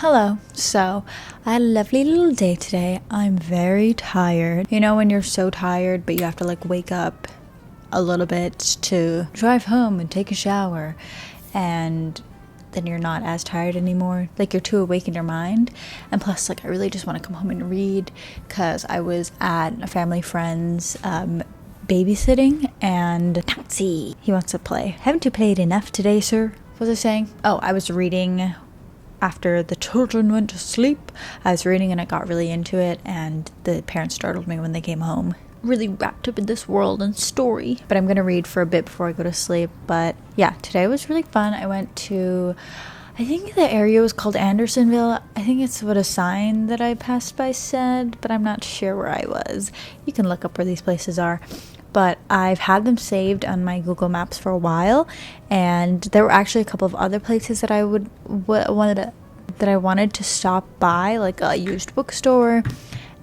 Hello. So, I had a lovely little day today. I'm very tired. You know when you're so tired, but you have to like wake up a little bit to drive home and take a shower, and then you're not as tired anymore. Like you're too awake in your mind. And plus, like I really just want to come home and read because I was at a family friend's babysitting, and Taxi, he wants to play. Haven't you played enough today, sir? What was I saying? Oh, I was reading after the children went to sleep. I was reading and I got really into it, and the parents startled me when they came home. Really wrapped up in this world and story. But I'm gonna read for a bit before I go to sleep. But yeah, today was really fun. I went to, I think the area was called Andersonville. I think it's what a sign that I passed by said, but I'm not sure where I was. You can look up where these places are. But I've had them saved on my Google Maps for a while, and there were actually a couple of other places that I wanted to stop by, like a used bookstore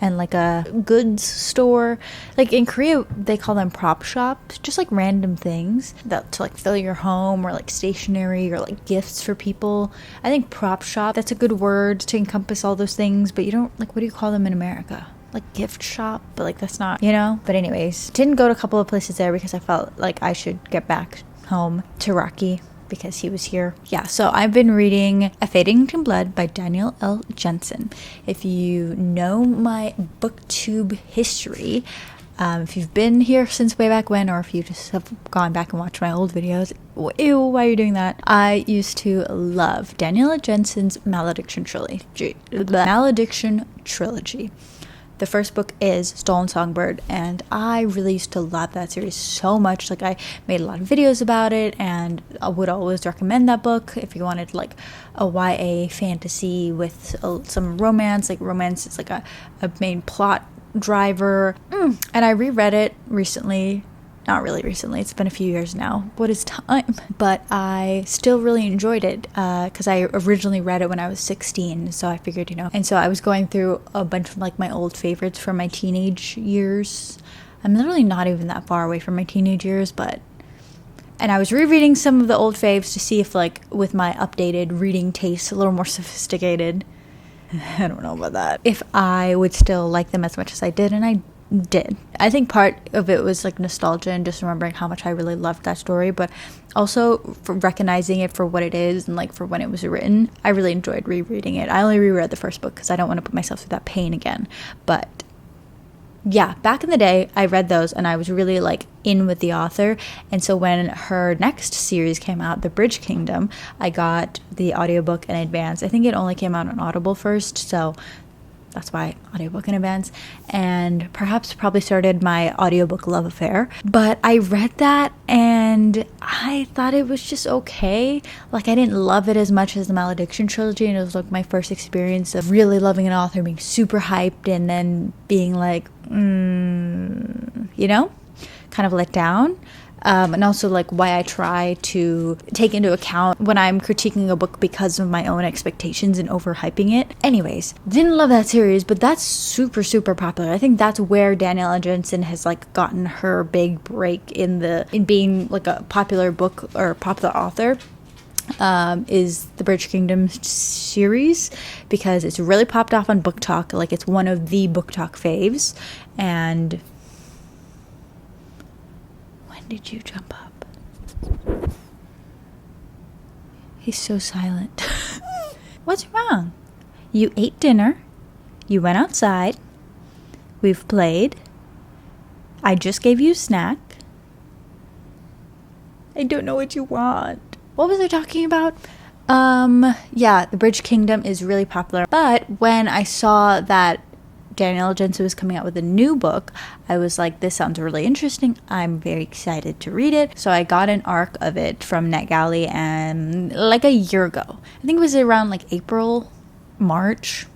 and like a goods store. Like in Korea, they call them prop shops, just like random things that to like fill your home, or like stationery, or like gifts for people. I think prop shop, that's a good word to encompass all those things, but you don't, like, what do you call them in America? Like gift shop, but like that's not, you know. But anyways, didn't go to a couple of places there because I felt like I should get back home to Rocky because he was here. Yeah, so I've been reading A Fading in Blood by Daniel L. Jensen. If you know my booktube history, if you've been here since way back when, or if you just have gone back and watched my old videos, ew, why are you doing that? I used to love Daniel L. Jensen's Malediction Trilogy. The first book is Stolen Songbird, and I really used to love that series so much. Like, I made a lot of videos about it, and I would always recommend that book if you wanted like a YA fantasy with some romance. Like, romance is like a main plot driver. And I reread it recently. Not really recently, it's been a few years now. What is time? But I still really enjoyed it because I originally read it when I was 16, so I figured, you know. And so I was going through a bunch of like my old favorites from my teenage years. I'm literally not even that far away from my teenage years, and I was rereading some of the old faves to see if, like, with my updated reading taste, a little more sophisticated, I don't know about that, if I would still like them as much as I did, and I did. I think part of it was like nostalgia and just remembering how much I really loved that story, but also for recognizing it for what it is and like for when it was written. I really enjoyed rereading it. I only reread the first book because I don't want to put myself through that pain again. But yeah, back in the day, I read those and I was really like in with the author. And so when her next series came out, The Bridge Kingdom, I got the audiobook in advance. I think it only came out on Audible first, so that's why audiobook in advance, and probably started my audiobook love affair. But I read that and I thought it was just okay. Like, I didn't love it as much as the Malediction Trilogy, and it was like my first experience of really loving an author, being super hyped and then being like, you know, kind of let down. And also like why I try to take into account when I'm critiquing a book because of my own expectations and overhyping it. Anyways, didn't love that series, but that's super, super popular. I think that's where Danielle Jensen has like gotten her big break in being like a popular book or popular author. Is the Bridge Kingdom series, because it's really popped off on Book Talk. Like, it's one of the Book Talk faves. And did you jump up? He's so silent. What's wrong? You ate dinner. You went outside. We've played. I just gave you a snack. I don't know what you want. What was I talking about? Yeah, The Bridge Kingdom is really popular. But when I saw that Danielle Jensen was coming out with a new book, I was like, this sounds really interesting. I'm very excited to read it. So I got an arc of it from NetGalley, and like a year ago. I think it was around like April, March.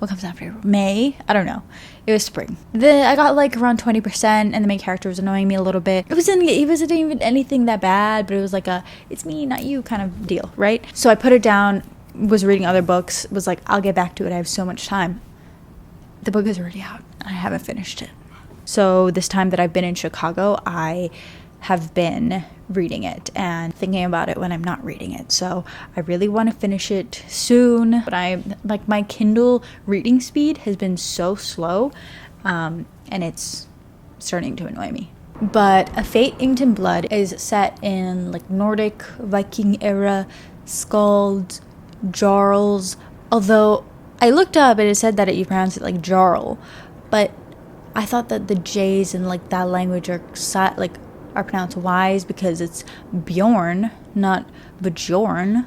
What comes after April? May? I don't know. It was spring. I got like around 20%, and the main character was annoying me a little bit. It wasn't even anything that bad, but it was like a it's me, not you kind of deal, right? So I put it down, was reading other books, was like, I'll get back to it. I have so much time. The book is already out, and I haven't finished it. So this time that I've been in Chicago, I have been reading it and thinking about it when I'm not reading it. So I really want to finish it soon, but my Kindle reading speed has been so slow, and it's starting to annoy me. But A Fate Inked in Blood is set in like Nordic Viking era, Skald, Jarls, although I looked up and it said that you pronounce it like Jarl, but I thought that the J's in like that language are pronounced Y's because it's Bjorn, not Bjorn.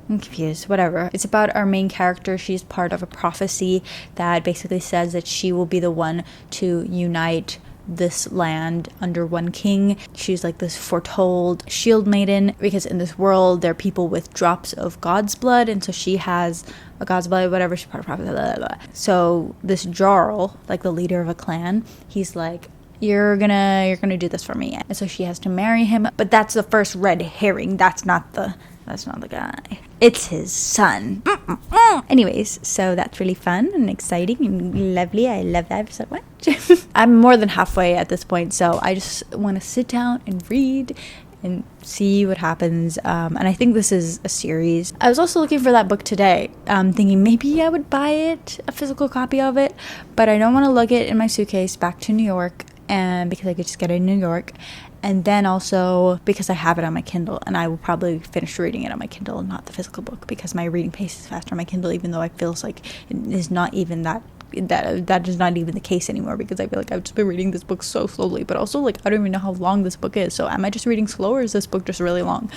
I'm confused, whatever. It's about our main character. She's part of a prophecy that basically says that she will be the one to unite this land under one king. She's like this foretold shield maiden, because in this world there are people with drops of God's blood, and so she has a God's blood, whatever. She's part of prophecy, blah, blah, blah. So this Jarl, like the leader of a clan, he's like, you're gonna do this for me, and so she has to marry him. But that's the first red herring. That's not the guy. It's his son. Anyways, so that's really fun and exciting and lovely. I love that so much. I'm more than halfway at this point, so I just want to sit down and read and see what happens. And I think this is a series. I was also looking for that book today, thinking maybe I would buy it, a physical copy of it, but I don't want to lug it in my suitcase back to New York, and because I could just get it in New York. And then also because I have it on my Kindle, and I will probably finish reading it on my Kindle and not the physical book, because my reading pace is faster on my Kindle, even though I feel like it is not even that is not even the case anymore, because I feel like I've just been reading this book so slowly. But also, like, I don't even know how long this book is, so am I just reading slow, or is this book just really long?